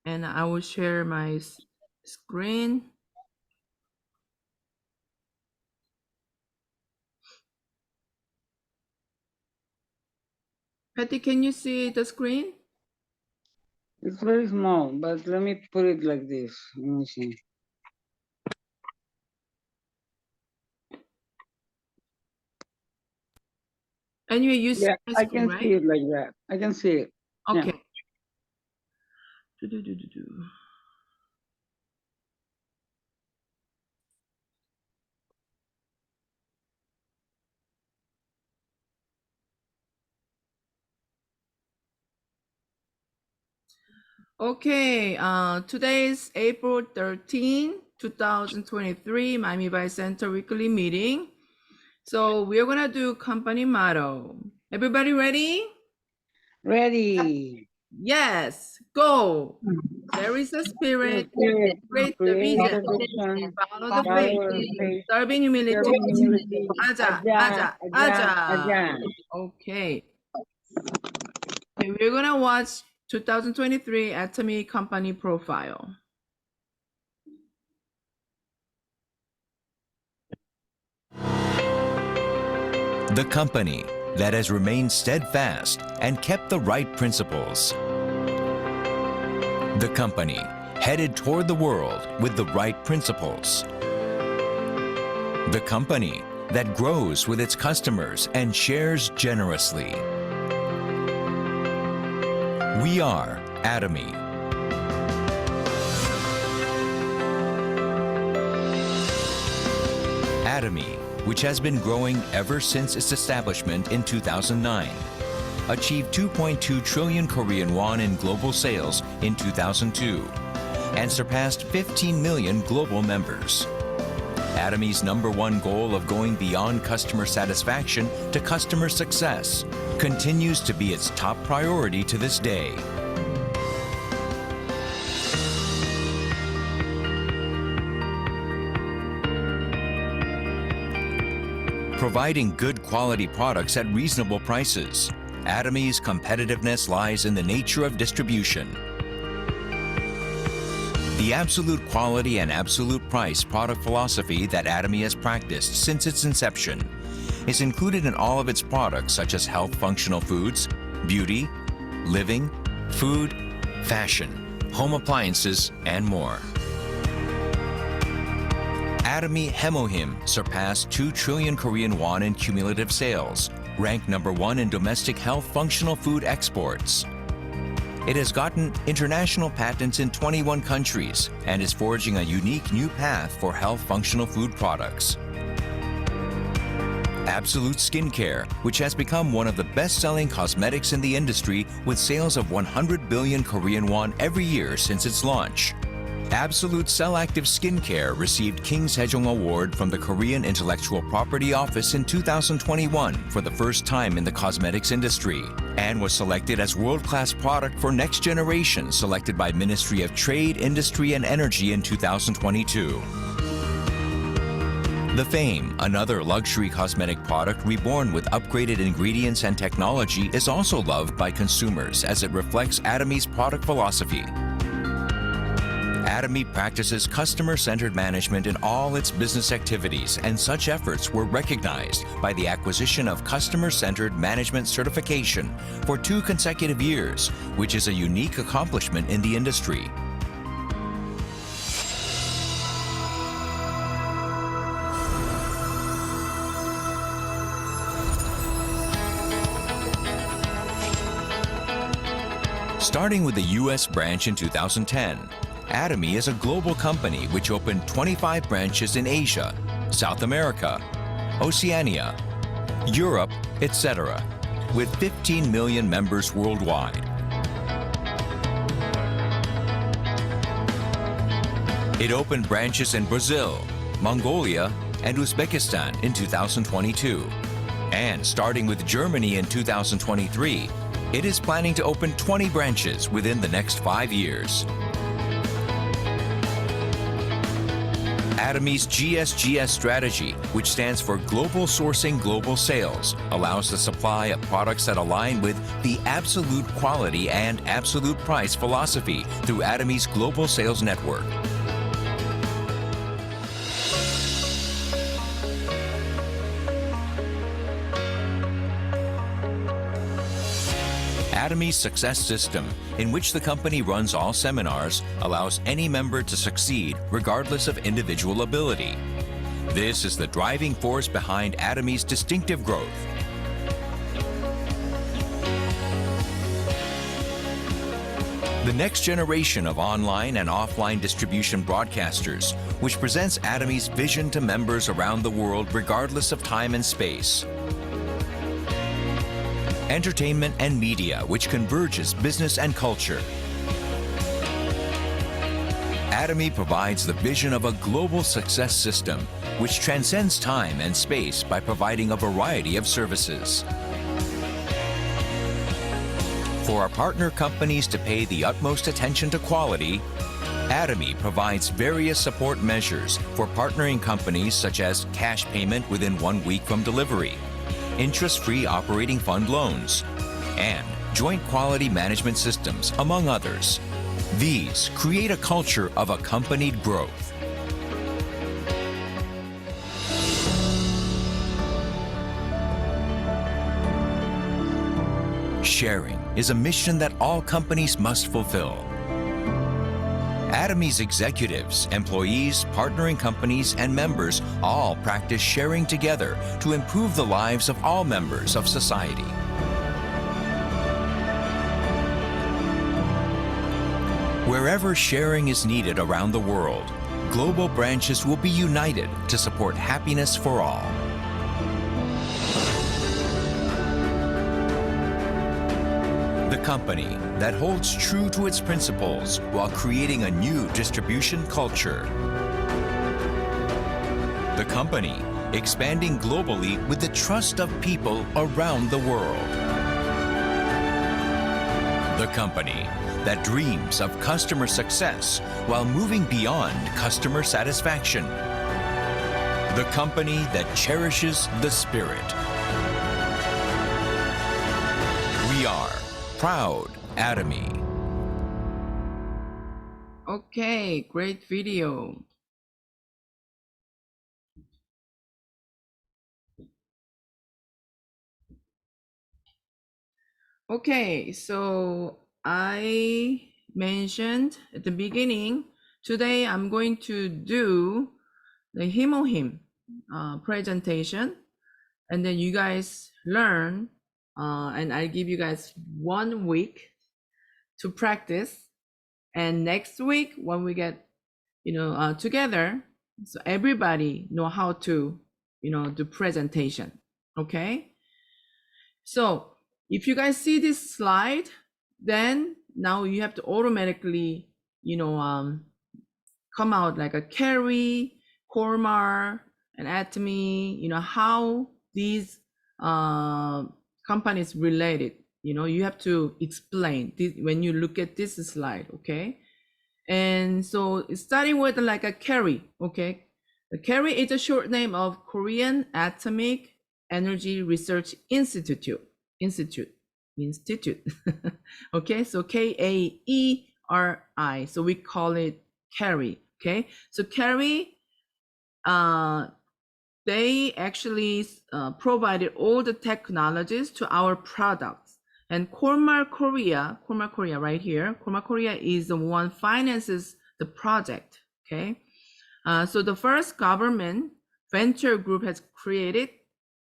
and I will share my screen. Patty, can you see the screen? It's very small, but let me put it like this. Let me see. Anyway, you see Yeah, my I screen, can right? see it like that. I can see it. Okay. Yeah. Do-do-do-do-do. Okay, today is April 13, 2023, Miami Vice Center weekly meeting. So we're gonna do company motto. Everybody ready? Ready. Yes, go. There is a spirit, Spirit, create the create vision, the vision, follow the faith, power, faith, serving humility. serving humility. Aja, Aja, aja, aja, aja. aja. Okay. Okay, we're gonna watch 2023 Atomy Company Profile. The company that has remained steadfast and kept the right principles. The company headed toward the world with the right principles. The company that grows with its customers and shares generously. We are Atomy. Atomy, which has been growing ever since its establishment in 2009, achieved 2.2 trillion Korean won in global sales in 2002 and surpassed 15 million global members. Atomy's #1 goal of going beyond customer satisfaction to customer success continues to be its top priority to this day. Providing good quality products at reasonable prices. Atomy's competitiveness lies in the nature of distribution. The absolute quality and absolute price product philosophy that Atomy has practiced since its inception is included in all of its products such as health functional foods, beauty, living, food, fashion, home appliances, and more. Atomy HemoHIM surpassed 2 trillion Korean won in cumulative sales, ranked #1 in domestic health functional food exports. It has gotten international patents in 21 countries and is forging a unique new path for health functional food products. Absolute Skincare, which has become one of the best-selling cosmetics in the industry with sales of 100 billion Korean won every year since its launch. Absolute Cell Active Skincare received King Sejong Award from the Korean Intellectual Property Office in 2021 for the first time in the cosmetics industry and was selected as world-class product for next generation selected by Ministry of Trade, Industry and Energy in 2022. The Fame, another luxury cosmetic product reborn with upgraded ingredients and technology, is also loved by consumers as it reflects Atomy's product philosophy. Atomy practices customer-centered management in all its business activities, and such efforts were recognized by the acquisition of Customer-Centered Management Certification for 2 consecutive years, which is a unique accomplishment in the industry. Starting with the U.S. branch in 2010, Atomy is a global company which opened 25 branches in Asia, South America, Oceania, Europe, etc., with 15 million members worldwide. It opened branches in Brazil, Mongolia, and Uzbekistan in 2022. And starting with Germany in 2023, it is planning to open 20 branches within the next 5 years. Atomy's GSGS strategy, which stands for Global Sourcing Global Sales, allows the supply of products that align with the absolute quality and absolute price philosophy through Atomy's global sales network. Atomy's Success System, in which the company runs all seminars, allows any member to succeed regardless of individual ability. This is the driving force behind Atomy's distinctive growth. The next generation of online and offline distribution broadcasters, which presents Atomy's vision to members around the world regardless of time and space. Entertainment and media, which converges business and culture. Atomy provides the vision of a global success system, which transcends time and space by providing a variety of services. For our partner companies to pay the utmost attention to quality, Atomy provides various support measures for partnering companies such as cash payment within 1 week from delivery, interest-free operating fund loans, and joint quality management systems, among others. These create a culture of accompanied growth. Sharing is a mission that all companies must fulfill. Atomy's executives, employees, partnering companies, and members all practice sharing together to improve the lives of all members of society. Wherever sharing is needed around the world, global branches will be united to support happiness for all. The company that holds true to its principles while creating a new distribution culture. The company expanding globally with the trust of people around the world. The company that dreams of customer success while moving beyond customer satisfaction. The company that cherishes the spirit. We are proud Atomy. Okay, great video. Okay, so I mentioned at the beginning, today I'm going to do the HemoHIM presentation, and then you guys learn, and I give you guys 1 week to practice. And next week, when we get, together, so everybody know how to, do presentation. Okay. So if you guys see this slide, then now you have to automatically, come out like a Carrie, Cormar, and Atomy, how these companies related. You have to explain this when you look at this slide, okay? And so starting with like a Carrie, okay? The Carrie is a short name of Korean Atomic Energy Research Institute. Okay, so KAERI, so we call it Carrie. Okay, so Carrie, they actually provided all the technologies to our products. And Cormar Korea right here, Cormar Korea is the one finances the project. Okay, so the first government venture group has created,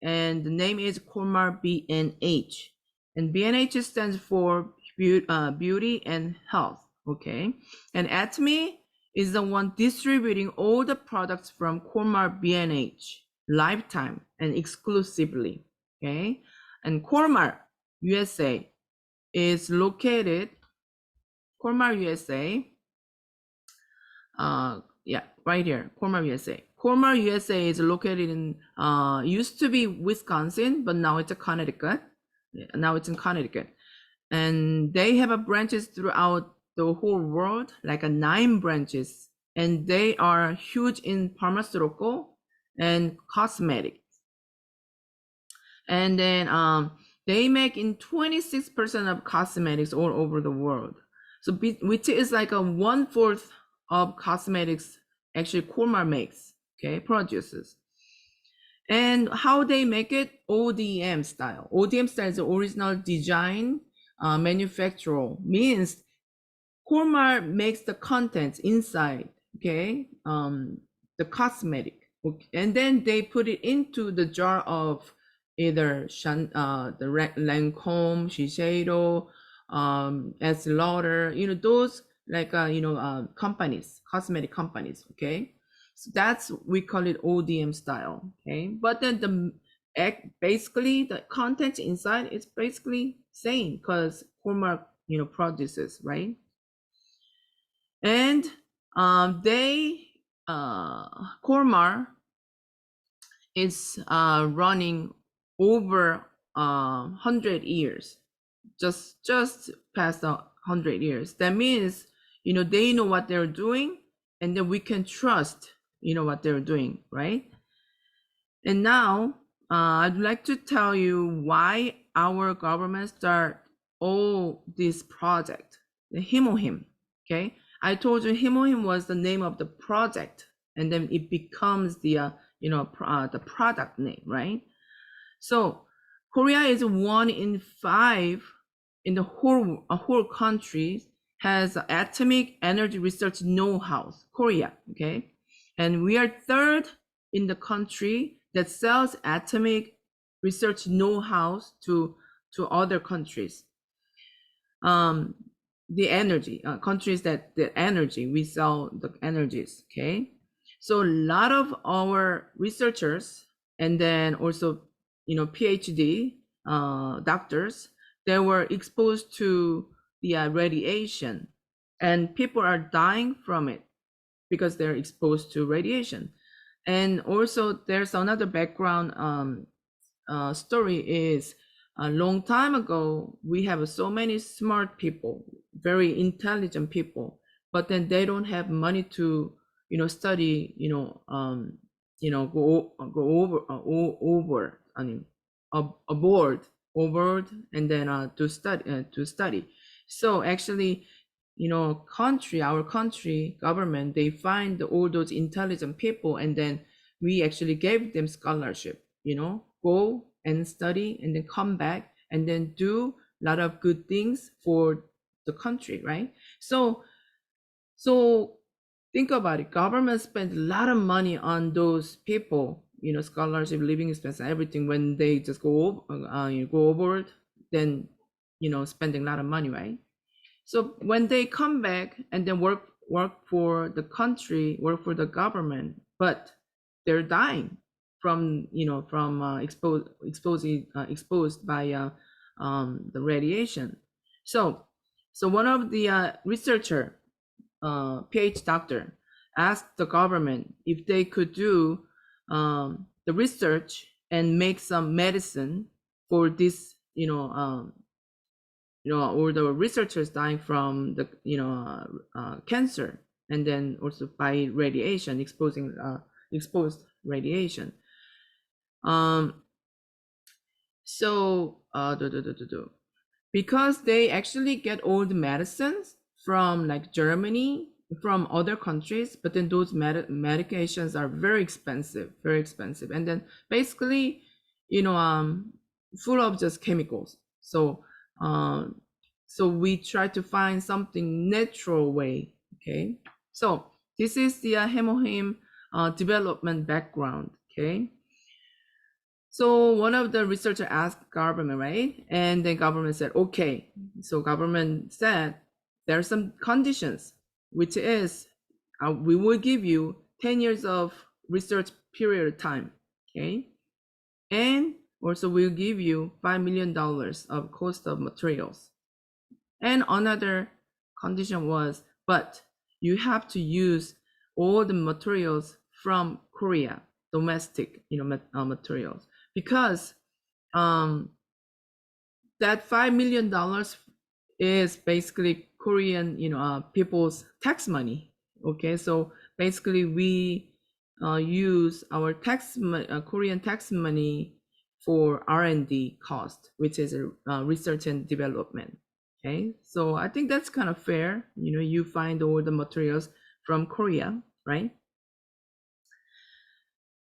and the name is Cormar BNH, and BNH stands for beauty and health. Okay, and Atomy is the one distributing all the products from Cormar BNH lifetime and exclusively. Okay, and Cormar USA is located, Cormar USA, right here, Cormar USA. Cormar USA is located in, used to be Wisconsin, but now it's a Connecticut. Now it's in Connecticut. And they have a branches throughout the whole world, like 9 branches and they are huge in pharmaceutical and cosmetics. And then they make in 26% of cosmetics all over the world. So which is like a 1/4 of cosmetics actually Colmar makes, okay, produces. And how they make it? ODM style. ODM style is the original design manufacturer, means Colmar makes the contents inside, okay, the cosmetic, okay, and then they put it into the jar of either Lancome, Shiseido, Estee Lauder, those like companies, cosmetic companies, okay. So that's, we call it ODM style, okay. But then basically the content inside is basically same because Colmar produces, right? And Colmar is running over 100 years, just past 100 years. That means they know what they're doing, and then we can trust what they're doing, right? And now I'd like to tell you why our government start all this project, the HemoHIM, okay? I told you HemoHIM was the name of the project, and then it becomes the the product name, right? So Korea is 1 in 5 in the whole country has atomic energy research know-how. Korea, okay, and we are 3rd in the country that sells atomic research know-how to other countries. The energy countries that the energy we sell the energies, okay. So a lot of our researchers, and then also PhD doctors, they were exposed to the radiation, and people are dying from it because they're exposed to radiation. And also there's another background story is a long time ago, we have so many smart people, very intelligent people, but then they don't have money to, study, go over, I mean, aboard, and then to study. So actually, our country government, they find all those intelligent people, and then we actually gave them scholarship, go and study and then come back and then do a lot of good things for the country, right? So think about it. Government spends a lot of money on those people, scholarship, living expense, everything. When they just go over, then spending a lot of money, right? So when they come back and then work for the country, work for the government, but they're dying from exposed by the radiation. So one of the researcher, PhD doctor, asked the government if they could do the research and make some medicine for this, or the researchers dying from the cancer, and then also by radiation, exposed radiation. So because they actually get all the medicines from like Germany, from other countries, but then those medications are very expensive, and then basically full of just chemicals. So we try to find something natural way, okay. So this is the HemoHIM development background, okay. So one of the researchers asked government, right? And then government said, okay. So government said there are some conditions, which is we will give you 10 years of research period of time, okay? And also we'll give you $5 million of cost of materials. And another condition was, but you have to use all the materials from Korea, domestic, materials, because that $5 million is basically Korean, people's tax money. Okay, so basically we use our Korean tax money for R&D cost, which is research and development. Okay, so I think that's kind of fair. You know, you find all the materials from Korea, right?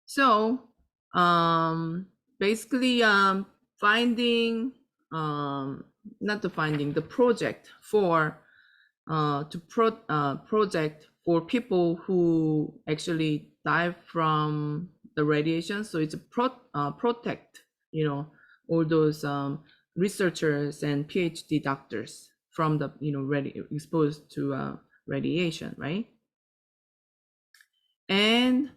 So basically finding not the finding the project for project for people who actually die from the radiation. So it's a protect, you know, all those researchers and PhD doctors from the, you know, exposed to radiation, right? And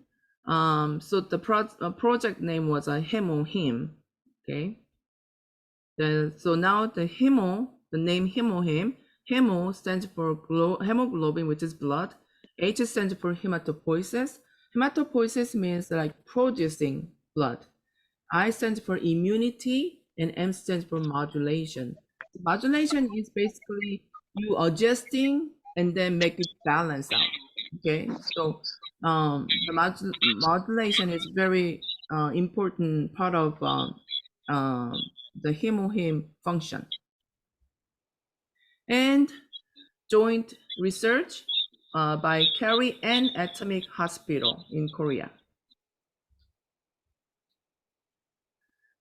so the project name was a HemoHIM. Okay. So now the name HemoHIM, Hemo stands for hemoglobin, which is blood. H stands for hematopoiesis. Hematopoiesis means like producing blood. I stands for immunity, and M stands for modulation. Modulation is basically you adjusting and then make it balance out. Okay, so the modulation is very important part of the HemoHIM function. And joint research by Carrie Ann Atomic Hospital in Korea.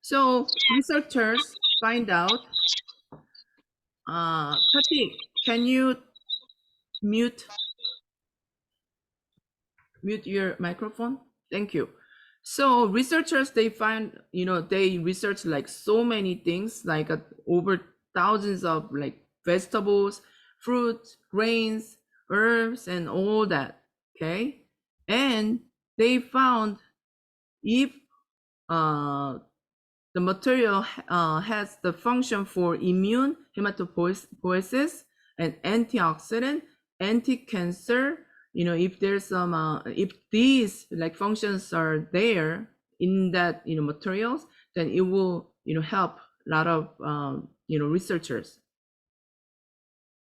So researchers find out, Patrick, can you mute your microphone? Thank you. So researchers, they find, you know, they research like so many things, like over thousands of like vegetables, fruits, grains, herbs, and all that. Okay. And they found if the material has the function for immune, hematopoiesis, and antioxidant, anti-cancer. You know, if there's some, if these like functions are there in that, you know, materials, then it will, you know, help a lot of, you know, researchers.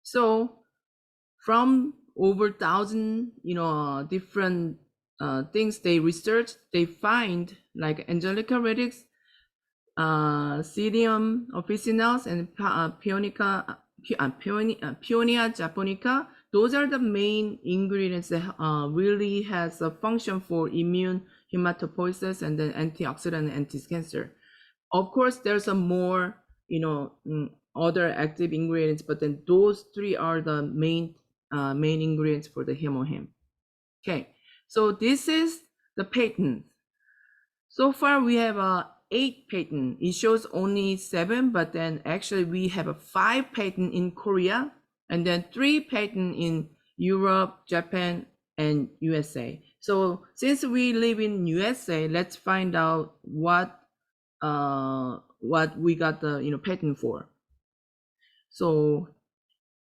So from over 1,000, you know, different things they researched, they find like Angelica radix, Cerium officinals, and Peonia japonica. Those are the main ingredients that really has a function for immune, hematopoiesis, and then antioxidant and anti-cancer. Of course, there's a more, you know, other active ingredients, but then those three are the main ingredients for the HemoHIM. Okay, so this is the patent. So far we have 8 patent. It shows only 7, but then actually we have 5 patent in Korea, and then 3 patent in Europe, Japan, and USA. So since we live in USA, let's find out what we got the, you know, patent for. So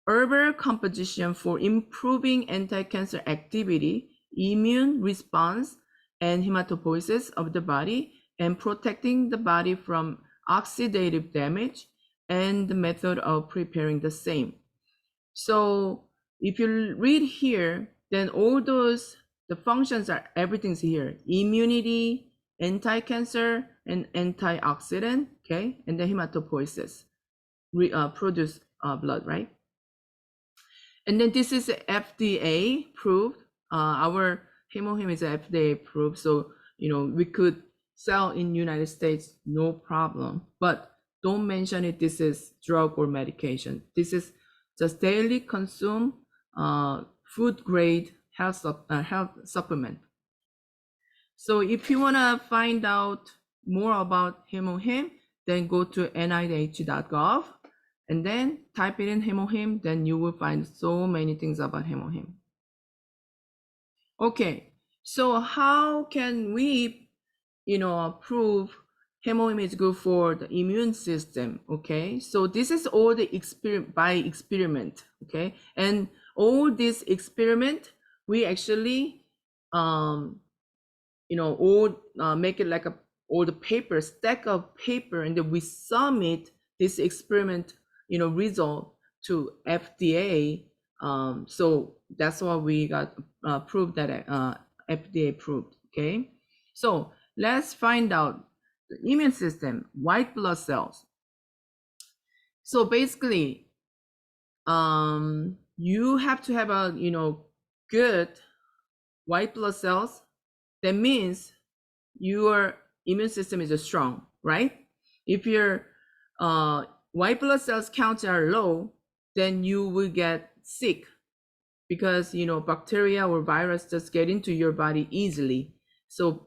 herbal composition for improving anti-cancer activity, immune response, and hematopoiesis of the body, and protecting the body from oxidative damage, and the method of preparing the same. So if you read here, then all those, the functions are, everything's here: immunity, anti-cancer, and antioxidant, okay, and the hematopoiesis, produce blood, right? And then this is FDA approved. Our HemoHIM is FDA approved, so, you know, we could sell in United States, no problem. But don't mention it, this is drug or medication. This is just daily consume food grade health supplement. So if you want to find out more about HemoHIM, then go to nih.gov and then type it in HemoHIM, then you will find so many things about HemoHIM. Okay, so how can we, you know, prove HemoHIM is good for the immune system? Okay, so this is all the experiment, okay, and all this experiment we actually you know, all make it like all the paper, stack of paper, and then we submit this experiment, you know, result to FDA So that's why we got approved that FDA approved. Okay, so let's find out the immune system, white blood cells. So basically, you have to have a good white blood cells. That means your immune system is strong, right? If your white blood cells counts are low, then you will get sick because bacteria or virus just get into your body easily. So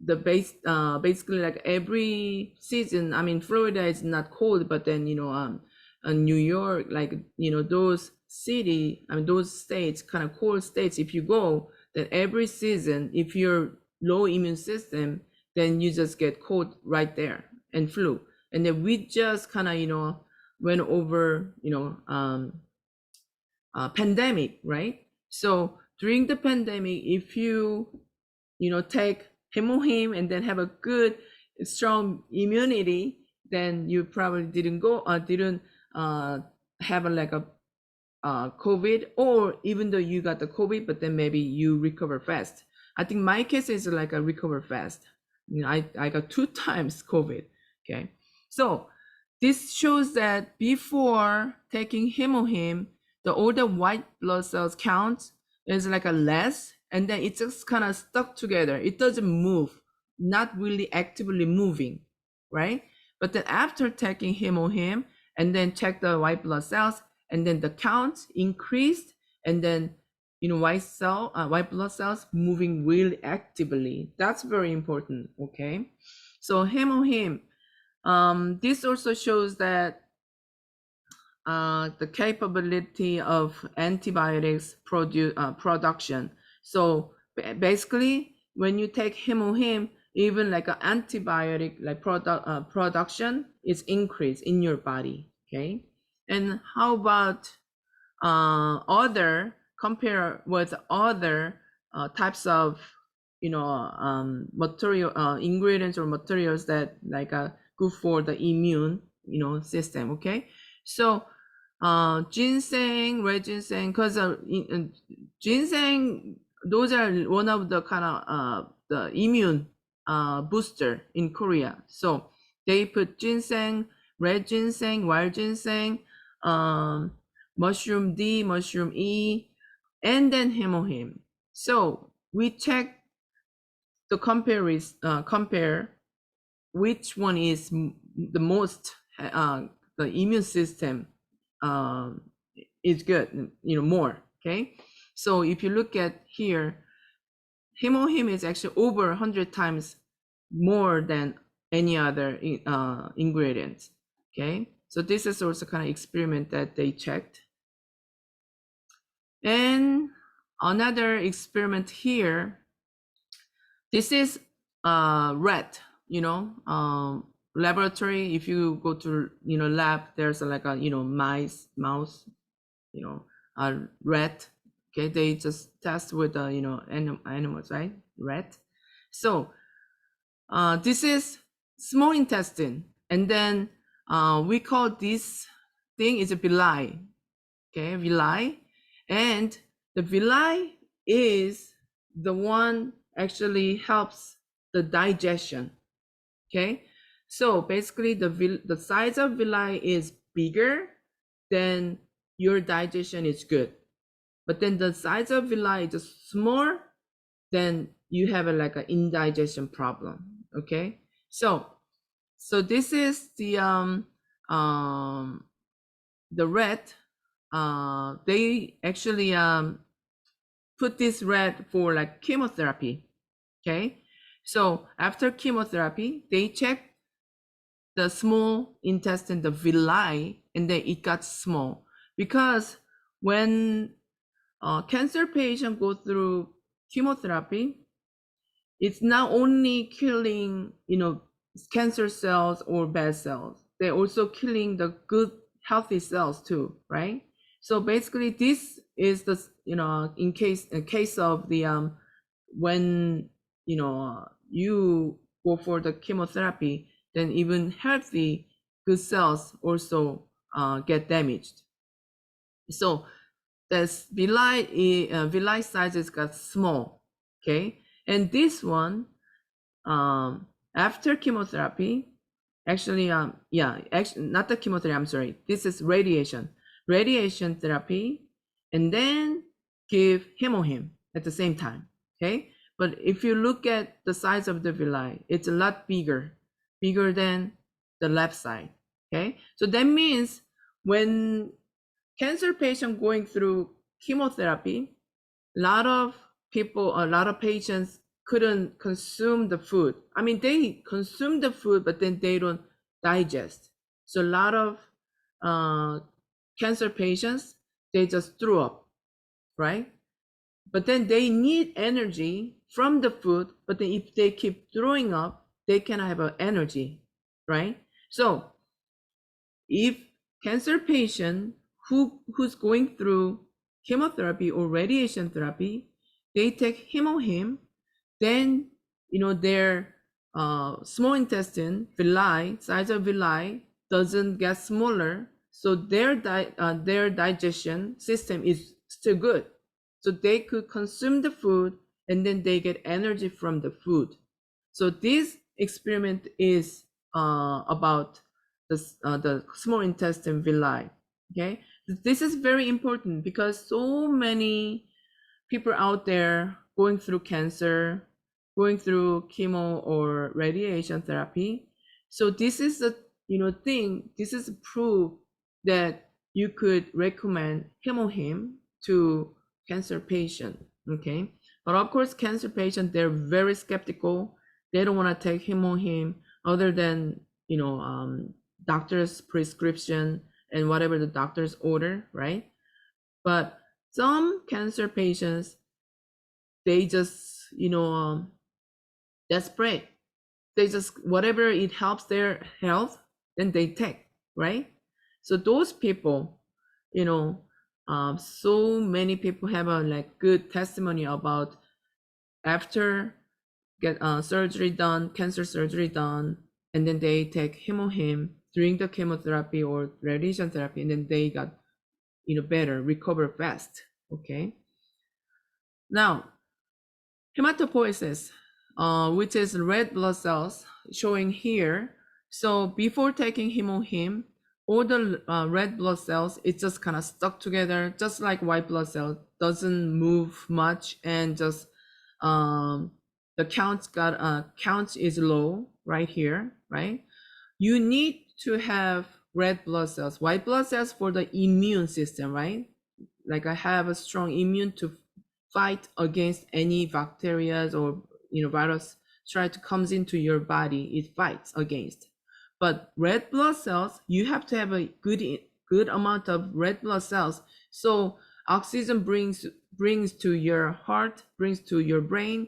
the basically like every season, I mean Florida is not cold, but then New York, like those city, I mean those states, kind of cold states, if you go, then every season if you're low immune system, then you just get cold right there and flu. And then we just kind of went over pandemic, right? So during the pandemic, if you take HemoHIM and then have a good strong immunity, then you probably didn't have like a COVID, or even though you got the COVID, but then maybe you recover fast. I think my case is like a recover fast. I got 2 times COVID. Okay, so this shows that before taking HemoHIM, the older white blood cells count is like a less, and then it just kind of stuck together. It doesn't move, not really actively moving, right? But then after taking HemoHIM and then check the white blood cells, and then the count increased, and then white blood cells moving really actively. That's very important. Okay, so HemoHIM. This also shows that the capability of antibiotics production. So basically, when you take HemoHIM, even like an antibiotic like production is increased in your body. Okay, and how about compare with other types of material ingredients or materials that like good for the immune system. Okay, so ginseng, red ginseng, because ginseng, those are one of the kind of the immune booster in Korea. So they put ginseng, red ginseng, wild ginseng, mushroom D, mushroom E, and then HemoHIM. So we check the compare which one is the most the immune system is good, more. Okay, so if you look at here, HemoHIM is actually over 100 times more than any other ingredients. Okay, so this is also kind of experiment that they checked. And another experiment here, this is rat, laboratory. If you go to lab, there's like a mouse, a rat. Okay, they just test with animals, right? Rat. So this is small intestine, and then we call this thing is a villi. Okay, villi, and the villi is the one actually helps the digestion. Okay, so basically the size of villi is bigger, then your digestion is good. But then the size of villi is just small, then you have like an indigestion problem. Okay, so this is the rat. They actually put this rat for like chemotherapy. Okay, so after chemotherapy, they check the small intestine, the villi, and then it got small, because when cancer patient go through chemotherapy, it's not only killing cancer cells or bad cells, they're also killing the good healthy cells too, right? So basically this is the in case of the when you go for the chemotherapy, then even healthy good cells also get damaged. So this villi sizes got small, okay? And this one, after chemotherapy, actually, not the chemotherapy, I'm sorry. This is radiation therapy, and then give HemoHIM at the same time, okay? But if you look at the size of the villi, it's a lot bigger than the left side, okay? So that means when cancer patient going through chemotherapy, a lot of patients couldn't consume the food. I mean, they consume the food, but then they don't digest. So a lot of cancer patients, they just threw up, right? But then they need energy from the food, but then if they keep throwing up, they cannot have energy, right? So if cancer patient who's going through chemotherapy or radiation therapy, they take HemoHIM, then their small intestine villi, size of villi doesn't get smaller, so their digestion system is still good, so they could consume the food and then they get energy from the food. So this experiment is about the small intestine villi. Okay, this is very important because so many people out there going through cancer, going through chemo or radiation therapy. So this is the thing. This is proof that you could recommend HemoHIM to cancer patient. Okay, but of course, cancer patient, they're very skeptical. They don't want to take HemoHIM other than doctor's prescription and whatever the doctors order, right? But some cancer patients, they just desperate. They just whatever it helps their health, then they take, right? So those people, so many people have a good testimony about after get surgery done, cancer surgery done, and then they take HemoHIM during the chemotherapy or radiation therapy, and then they got better, recover fast. Okay. Now, hematopoiesis, which is red blood cells showing here. So before taking HemoHIM, all the red blood cells, it's just kind of stuck together, just like white blood cell, doesn't move much, and just the count is low right here, right? You need to have red blood cells, white blood cells for the immune system, right? Like I have a strong immune to fight against any bacteria or virus try to comes into your body, it fights against. But red blood cells, you have to have a good amount of red blood cells, so oxygen brings to your heart, brings to your brain.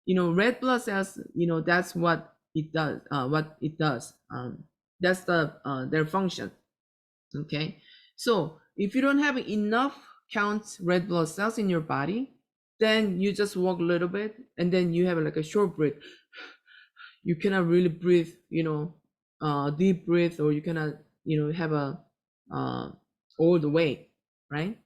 Red blood cells, that's what it does. That's their function. Okay, so if you don't have enough count red blood cells in your body, then you just walk a little bit and then you have like a short breath. You cannot really breathe, deep breath, or you cannot, have a all the way, right?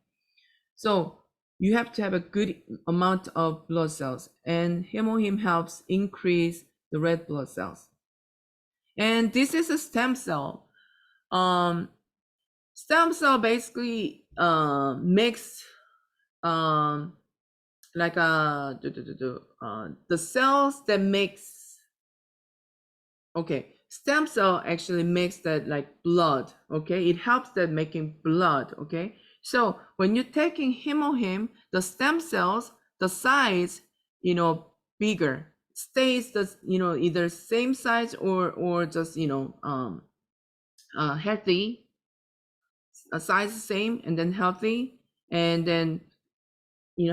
So you have to have a good amount of blood cells, and HemoHIM helps increase the red blood cells. And this is a stem cell. Stem cell basically makes like the cells that makes, okay, stem cell actually makes that like blood. Okay, it helps that making blood. Okay, so when you're taking HemoHIM, the stem cells, the size, bigger, stays the either same size or just healthy, size the same, and then healthy, and then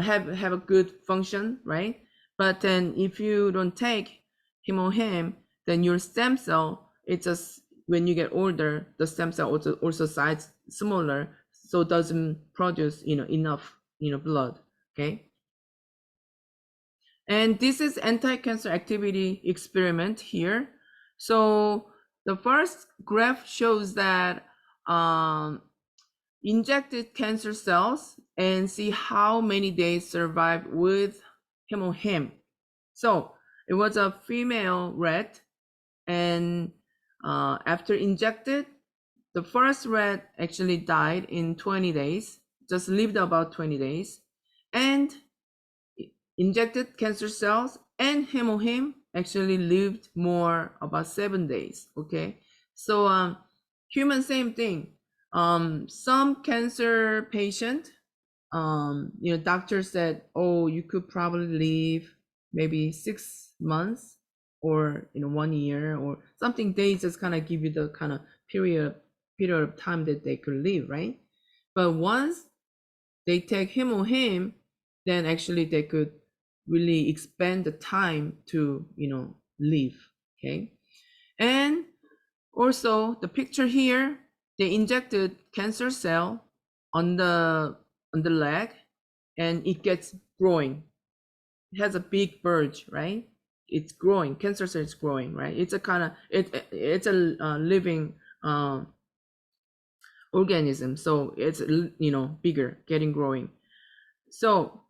have a good function, right? But then if you don't take HemoHIM, then your stem cell, it just, when you get older, the stem cell also size smaller, so it doesn't produce enough blood. Okay, and this is anti-cancer activity experiment here. So the first graph shows that injected cancer cells and see how many days survive with HemoHIM. So it was a female rat, and after injected, the first rat actually died in 20 days, just lived about 20 days, and injected cancer cells and HemoHIM actually lived more, about 7 days. Okay, so human, same thing. Some cancer patient, doctor said, oh, you could probably live maybe 6 months or 1 year or something. They just kind of give you the kind of period of time that they could live, right? But once they take HemoHIM, then actually they could really expand the time to live. Okay, and also the picture here, they injected cancer cell on the leg, and it gets growing. It has a big bulge, right? It's growing. Cancer cell is growing, right? It's a kind of it's a living organism, so it's bigger, getting growing. So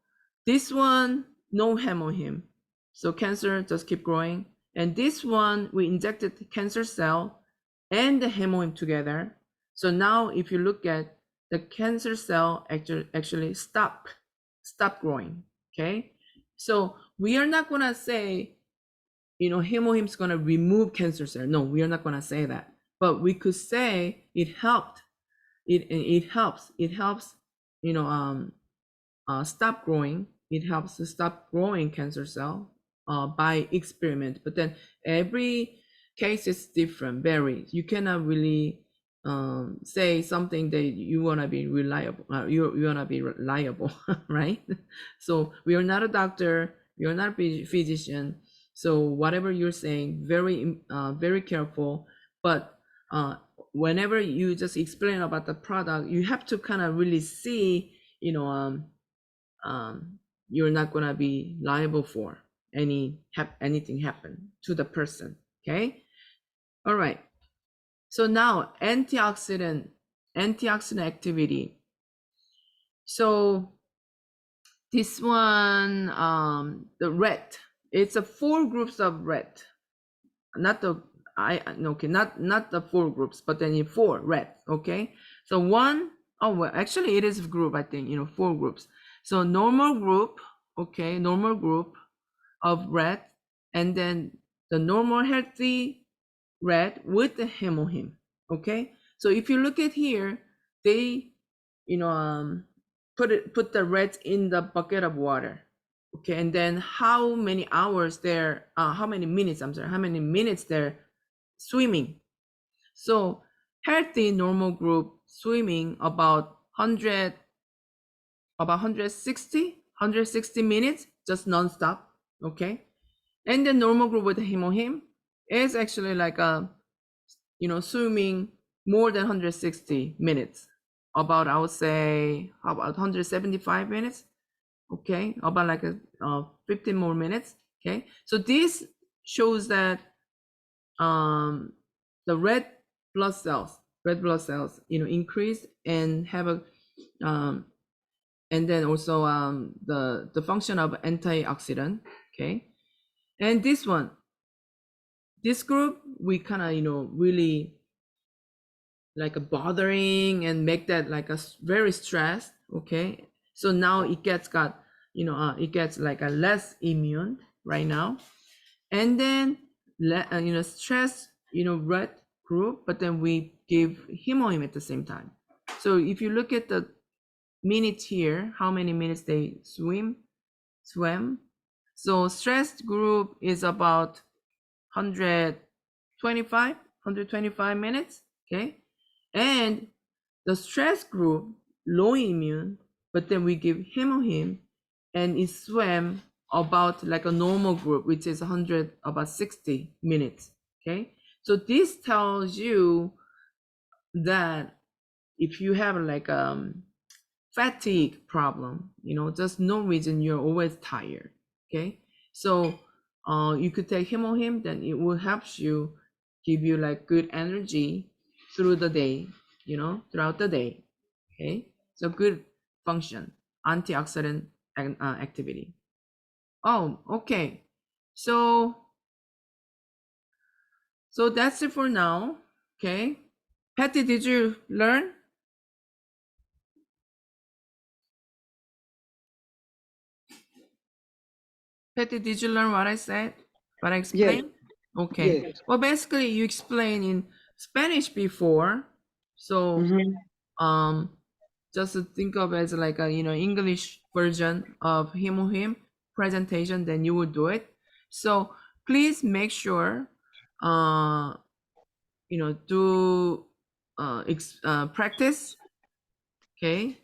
this one, no HemoHIM, so cancer just keep growing. And this one, we injected the cancer cell and the HemoHIM together. So now if you look at the cancer cell, actually stop growing. Okay, so we are not gonna say HemoHIM is gonna remove cancer cell. No, we are not gonna say that, but we could say it helped. It helps stop growing. It helps to stop growing cancer cell by experiment. But then every case is different, varies. You cannot really say something that you want to be reliable. You want to be reliable, right? So we are not a doctor. We are not a physician. So whatever you're saying, very careful. But whenever you just explain about the product, you have to kind of really see, you're not gonna be liable for anything happen to the person. Okay, all right. So now antioxidant activity. So this one, the red, it's a 4 groups of red, not the not the 4 groups, but then in 4 red. Okay, so one, oh well, actually it is a group, I think, 4 groups. So normal group, okay, normal group of red, and then the normal healthy red with the HemoHIM. Okay, so if you look at here, they put the reds in the bucket of water. Okay, and then how many hours they're how many minutes they're swimming. So healthy normal group swimming about 160 minutes, just non-stop. Okay, and the normal group with the HemoHIM is actually like swimming more than 160 minutes, about, I would say, about 175 minutes. Okay, about like 15 more minutes. Okay, so this shows that the red blood cells increase and have a and then also the function of antioxidant. Okay, and this group, we kind of really like a bothering and make that like a very stressed. Okay, so now it gets like a less immune right now. And then stress red group, but then we give HemoHIM at the same time. So if you look at the minutes here, how many minutes they swim, so stressed group is about 125 minutes. Okay, and the stress group, low immune, but then we give HemoHIM, and it swam about like a normal group, which is about 60 minutes. Okay, so this tells you that if you have like fatigue problem, just no reason, you're always tired. Okay, so you could take HemoHIM, then it will help you, give you like good energy through the day, throughout the day. Okay, so good function, antioxidant activity. Oh, okay. So that's it for now. Okay. Patty, did you learn? Patty, did you learn what I said? What I Yes, explained? Okay. yes. Well, basically, you explained in Spanish before, so um, just to think of as like a English version of HemoHIM presentation, then you would do it. So please make sure, do practice. Okay.